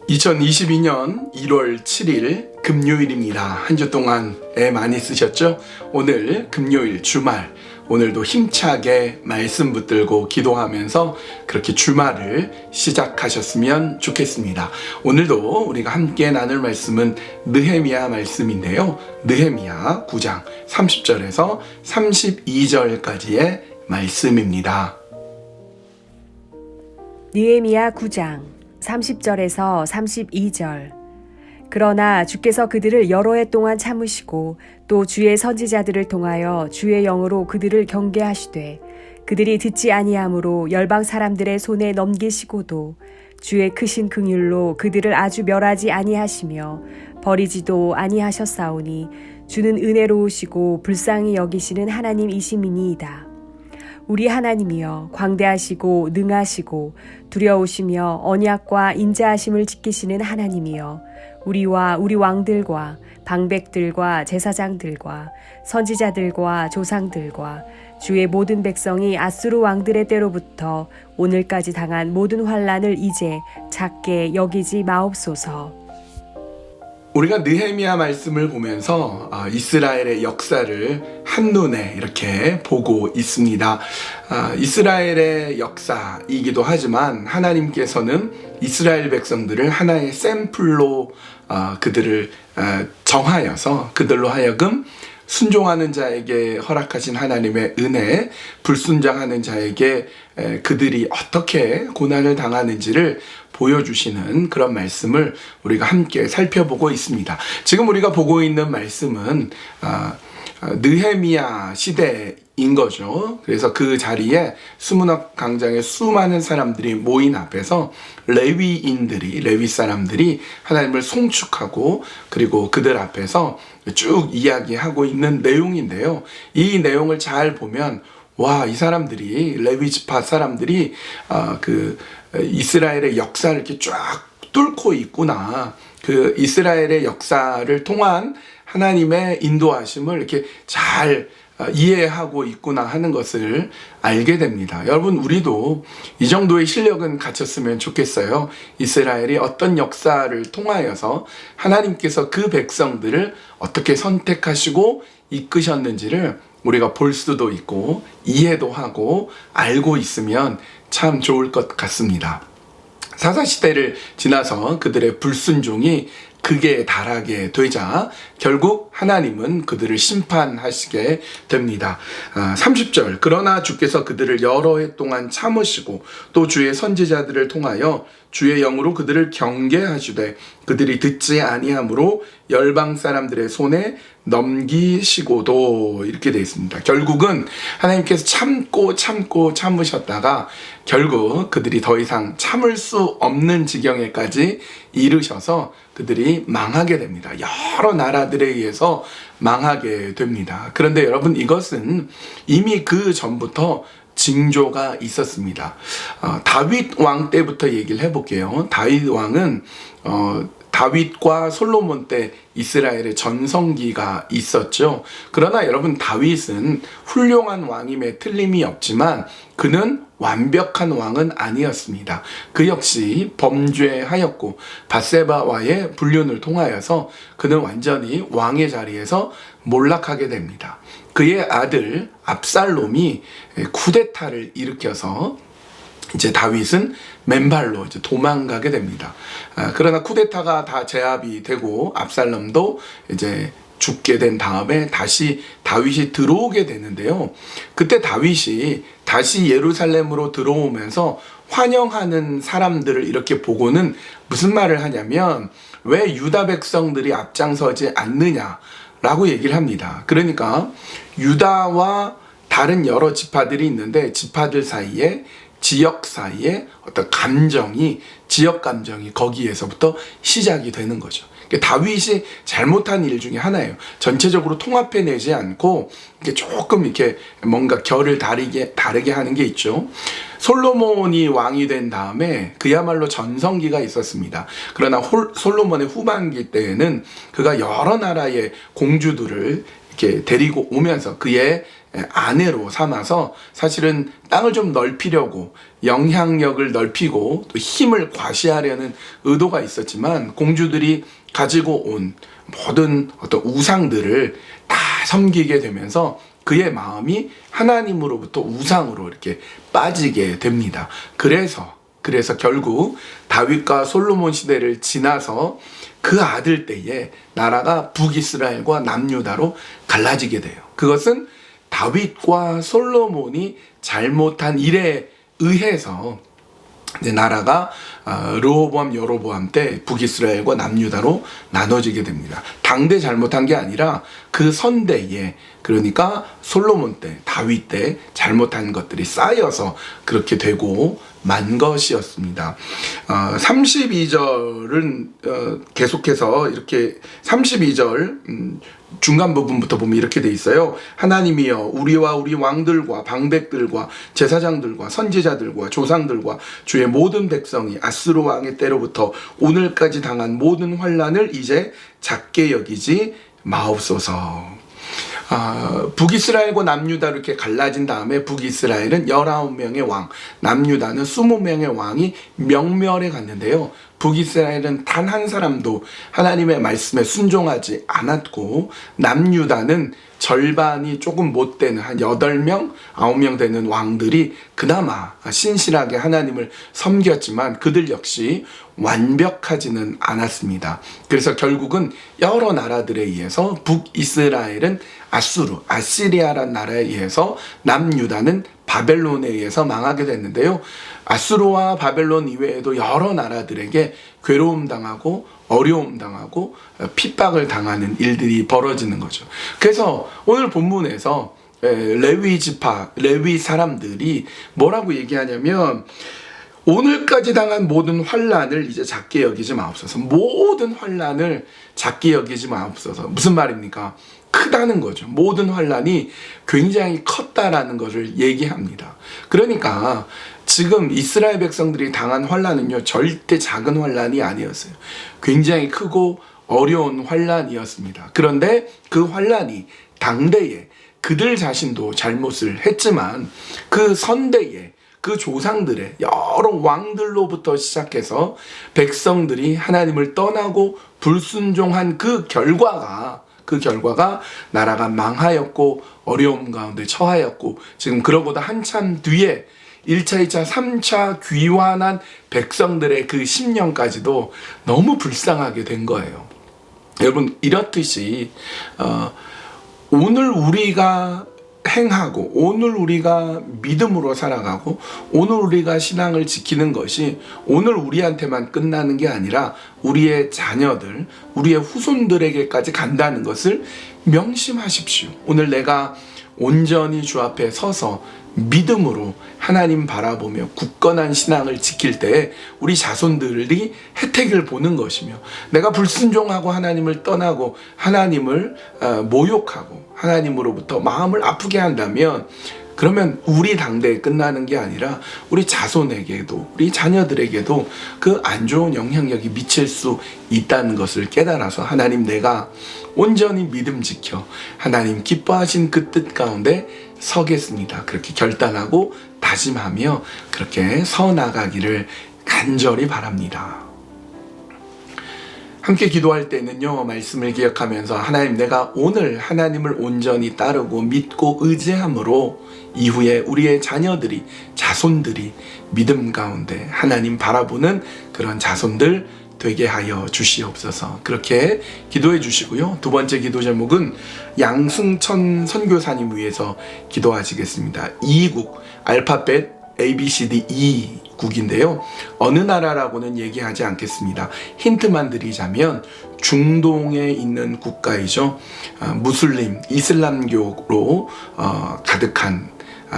(2022년 1월 7일) 금요일입니다. 한 주 동안 애 많이 쓰셨죠? 오늘 금요일 주말, 오늘도 힘차게 말씀 붙들고 기도하면서 그렇게 주말을 시작하셨으면 좋겠습니다. 오늘도 우리가 함께 나눌 말씀은 느헤미야 말씀인데요. 느헤미야 9장 30절에서 32절까지의 말씀입니다. 느헤미야 9장 30절에서 32절. 그러나 주께서 그들을 여러 해 동안 참으시고 또 주의 선지자들을 통하여 주의 영으로 그들을 경계하시되 그들이 듣지 아니하므로 열방 사람들의 손에 넘기시고도 주의 크신 긍휼로 그들을 아주 멸하지 아니하시며 버리지도 아니하셨사오니 주는 은혜로우시고 불쌍히 여기시는 하나님이심이니이다. 우리 하나님이여 광대하시고 능하시고 두려우시며 언약과 인자하심을 지키시는 하나님이여 우리와 우리 왕들과 방백들과 제사장들과 선지자들과 조상들과 주의 모든 백성이 아수르 왕들의 때로부터 오늘까지 당한 모든 환난을 이제 작게 여기지 마옵소서. 우리가 느헤미야 말씀을 보면서 이스라엘의 역사를 한눈에 이렇게 보고 있습니다. 이스라엘의 역사이기도 하지만 하나님께서는 이스라엘 백성들을 하나의 샘플로 그들을 정하여서 그들로 하여금 순종하는 자에게 허락하신 하나님의 은혜, 불순종하는 자에게 그들이 어떻게 고난을 당하는지를 보여주시는 그런 말씀을 우리가 함께 살펴보고 있습니다. 지금 우리가 보고 있는 말씀은 느헤미야 시대인 거죠. 그래서 그 자리에 수문학 광장에 수많은 사람들이 모인 앞에서 레위 사람들이 하나님을 송축하고 그리고 그들 앞에서 쭉 이야기하고 있는 내용인데요. 이 내용을 잘 보면 와, 이 사람들이 레위 지파 사람들이 그 이스라엘의 역사를 이렇게 쫙 뚫고 있구나. 그 이스라엘의 역사를 통한 하나님의 인도하심을 이렇게 잘 이해하고 있구나 하는 것을 알게 됩니다. 여러분, 우리도 이 정도의 실력은 갖췄으면 좋겠어요. 이스라엘이 어떤 역사를 통하여서 하나님께서 그 백성들을 어떻게 선택하시고 이끄셨는지를 우리가 볼 수도 있고 이해도 하고 알고 있으면 참 좋을 것 같습니다. 사사시대를 지나서 그들의 불순종이 극에 달하게 되자 결국 하나님은 그들을 심판하시게 됩니다. 30절 그러나 주께서 그들을 여러 해 동안 참으시고 또 주의 선지자들을 통하여 주의 영으로 그들을 경계하시되 그들이 듣지 아니하므로 열방 사람들의 손에 넘기시고도 이렇게 되어 있습니다. 결국은 하나님께서 참고 참으셨다가 결국 그들이 더 이상 참을 수 없는 지경에까지 이르셔서 그들이 망하게 됩니다. 여러 나라들에 의해서 망하게 됩니다. 그런데 여러분, 이것은 이미 그 전부터 징조가 있었습니다. 다윗 왕 때부터 얘기를 해볼게요. 다윗 왕은 다윗과 솔로몬 때 이스라엘의 전성기가 있었죠. 그러나 여러분, 다윗은 훌륭한 왕임에 틀림이 없지만 그는 완벽한 왕은 아니었습니다. 그 역시 범죄하였고 밧세바와의 불륜을 통하여서 그는 완전히 왕의 자리에서 몰락하게 됩니다. 그의 아들 압살롬이 쿠데타를 일으켜서 이제 다윗은 맨발로 이제 도망가게 됩니다. 그러나 쿠데타가 다 제압이 되고 압살롬도 이제 죽게 된 다음에 다시 다윗이 들어오게 되는데요. 그때 다윗이 다시 예루살렘으로 들어오면서 환영하는 사람들을 이렇게 보고는 무슨 말을 하냐면 왜 유다 백성들이 앞장서지 않느냐라고 얘기를 합니다. 그러니까 유다와 다른 여러 지파들이 있는데 지파들 사이에 지역 사이에 어떤 감정이, 지역 감정이 거기에서부터 시작이 되는 거죠. 다윗이 잘못한 일 중에 하나예요. 전체적으로 통합해내지 않고 이렇게 조금 이렇게 뭔가 결을 다르게 하는 게 있죠. 솔로몬이 왕이 된 다음에 그야말로 전성기가 있었습니다. 그러나 솔로몬의 후반기 때에는 그가 여러 나라의 공주들을 이렇게 데리고 오면서 그의 아내로 삼아서 사실은 땅을 좀 넓히려고 영향력을 넓히고 또 힘을 과시하려는 의도가 있었지만 공주들이 가지고 온 모든 어떤 우상들을 다 섬기게 되면서 그의 마음이 하나님으로부터 우상으로 이렇게 빠지게 됩니다. 그래서 결국 다윗과 솔로몬 시대를 지나서 그 아들 때에 나라가 북이스라엘과 남유다로 갈라지게 돼요. 그것은 다윗과 솔로몬이 잘못한 일에 의해서 이제 나라가 르호보암 여로보암 때 북이스라엘과 남유다로 나눠지게 됩니다. 당대 잘못한 게 아니라 그 선대에, 그러니까 솔로몬 때, 다윗 때 잘못한 것들이 쌓여서 그렇게 되고 만 것이었습니다. 32절은 계속해서 이렇게 32절 중간 부분부터 보면 이렇게 돼 있어요. 하나님이여 우리와 우리 왕들과 방백들과 제사장들과 선지자들과 조상들과 주의 모든 백성이 아수르 왕의 때로부터 오늘까지 당한 모든 환난을 이제 작게 여기지 마옵소서. 북이스라엘과 남유다로 이렇게 갈라진 다음에 북이스라엘은 19명의 왕, 남유다는 20명의 왕이 명멸해 갔는데요. 북이스라엘은 단 한 사람도 하나님의 말씀에 순종하지 않았고, 남유다는 절반이 조금 못 되는 한 8명, 9명 되는 왕들이 그나마 신실하게 하나님을 섬겼지만 그들 역시 완벽하지는 않았습니다. 그래서 결국은 여러 나라들에 의해서 북이스라엘은 아시리아란 나라에 의해서, 남유다는 바벨론에 의해서 망하게 됐는데요. 아수르와 바벨론 이외에도 여러 나라들에게 괴로움 당하고 어려움 당하고 핍박을 당하는 일들이 벌어지는 거죠. 그래서 오늘 본문에서 레위 지파, 레위 사람들이 뭐라고 얘기하냐면, 오늘까지 당한 모든 환난을 이제 작게 여기지 마옵소서. 모든 환난을 작게 여기지 마옵소서. 무슨 말입니까? 크다는 거죠. 모든 환난이 굉장히 컸다라는 것을 얘기합니다. 그러니까 지금 이스라엘 백성들이 당한 환난은요, 절대 작은 환난이 아니었어요. 굉장히 크고 어려운 환난이었습니다. 그런데 그 환난이 당대에 그들 자신도 잘못을 했지만 그 선대에 그 조상들의 여러 왕들로부터 시작해서 백성들이 하나님을 떠나고 불순종한 그 결과가 나라가 망하였고 어려움 가운데 처하였고, 지금 그러고도 한참 뒤에 1차, 2차, 3차 귀환한 백성들의 그 10년까지도 너무 불쌍하게 된 거예요. 여러분, 이렇듯이 오늘 우리가 행하고 오늘 우리가 믿음으로 살아가고 오늘 우리가 신앙을 지키는 것이 오늘 우리한테만 끝나는 게 아니라 우리의 자녀들, 우리의 후손들에게까지 간다는 것을 명심하십시오. 오늘 내가 온전히 주 앞에 서서 믿음으로 하나님 바라보며 굳건한 신앙을 지킬 때 우리 자손들이 혜택을 보는 것이며, 내가 불순종하고 하나님을 떠나고 하나님을 모욕하고 하나님으로부터 마음을 아프게 한다면, 그러면 우리 당대에 끝나는 게 아니라 우리 자손에게도, 우리 자녀들에게도 그 안 좋은 영향력이 미칠 수 있다는 것을 깨달아서, 하나님, 내가 온전히 믿음 지켜 하나님 기뻐하신 그 뜻 가운데 서겠습니다. 그렇게 결단하고 다짐하며 그렇게 서 나가기를 간절히 바랍니다. 함께 기도할 때는요, 말씀을 기억하면서, 하나님, 내가 오늘 하나님을 온전히 따르고 믿고 의지함으로 이후에 우리의 자녀들이, 자손들이 믿음 가운데 하나님 바라보는 그런 자손들 되게 하여 주시옵소서. 그렇게 기도해 주시고요. 두 번째 기도 제목은 양승천 선교사님 위해서 기도하시겠습니다. 이국, 알파벳 ABCD E국인데요. 어느 나라라고는 얘기하지 않겠습니다. 힌트만 드리자면 중동에 있는 국가이죠. 무슬림, 이슬람교로 가득한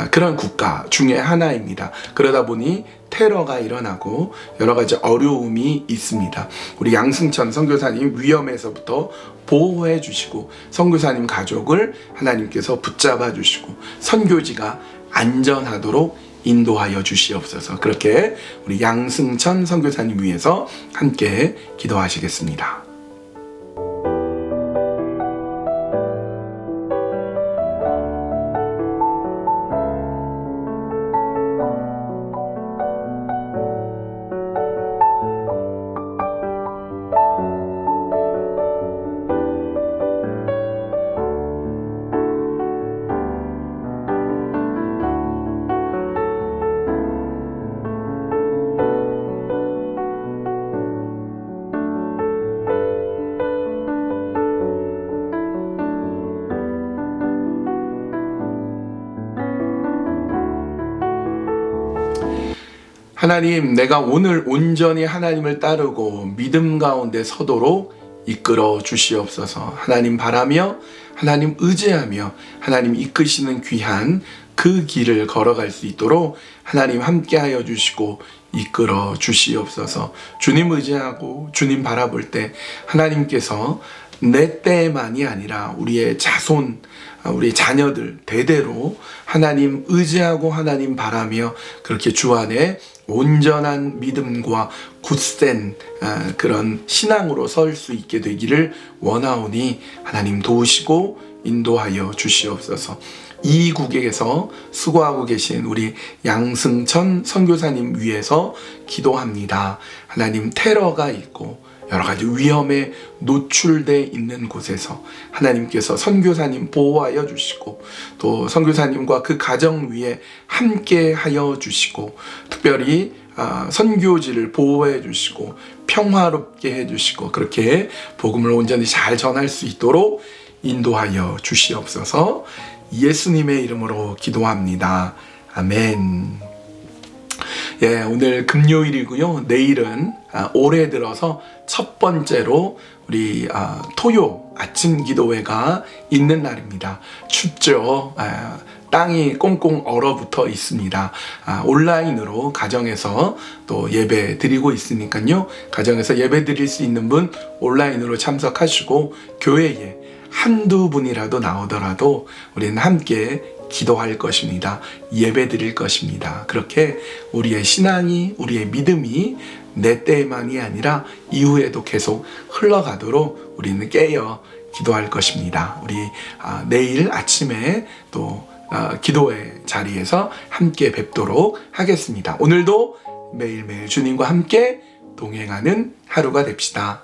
그런 국가 중에 하나입니다. 그러다 보니 테러가 일어나고 여러 가지 어려움이 있습니다. 우리 양승천 선교사님 위험에서부터 보호해 주시고, 선교사님 가족을 하나님께서 붙잡아 주시고 선교지가 안전하도록 인도하여 주시옵소서. 그렇게 우리 양승천 선교사님 위해서 함께 기도하시겠습니다. 하나님, 내가 오늘 온전히 하나님을 따르고 믿음 가운데 서도록 이끌어 주시옵소서. 하나님 바라며 하나님 의지하며 하나님 이끄시는 귀한 그 길을 걸어갈 수 있도록 하나님 함께하여 주시고 이끌어 주시옵소서. 주님 의지하고 주님 바라볼 때 하나님께서 내 때만이 아니라 우리의 자손, 우리의 자녀들 대대로 하나님 의지하고 하나님 바라며 그렇게 주 안에 온전한 믿음과 굳센 그런 신앙으로 설 수 있게 되기를 원하오니 하나님 도우시고 인도하여 주시옵소서. 이 국에서 수고하고 계신 우리 양승천 선교사님 위해서 기도합니다. 하나님, 테러가 있고 여러 가지 위험에 노출되어 있는 곳에서 하나님께서 선교사님 보호하여 주시고 또 선교사님과 그 가정 위에 함께 하여 주시고 특별히 선교지를 보호해 주시고 평화롭게 해 주시고 그렇게 복음을 온전히 잘 전할 수 있도록 인도하여 주시옵소서. 예수님의 이름으로 기도합니다. 아멘. 예, 오늘 금요일이고요. 내일은 올해 들어서 첫 번째로 우리 토요 아침 기도회가 있는 날입니다. 춥죠. 땅이 꽁꽁 얼어붙어 있습니다. 온라인으로 가정에서 또 예배 드리고 있으니까요. 가정에서 예배 드릴 수 있는 분 온라인으로 참석하시고 교회에 한두 분이라도 나오더라도 우리는 함께 기도할 것입니다. 예배 드릴 것입니다. 그렇게 우리의 신앙이, 우리의 믿음이 내 때만이 아니라 이후에도 계속 흘러가도록 우리는 깨어 기도할 것입니다. 우리 내일 아침에 또 기도의 자리에서 함께 뵙도록 하겠습니다. 오늘도 매일매일 주님과 함께 동행하는 하루가 됩시다.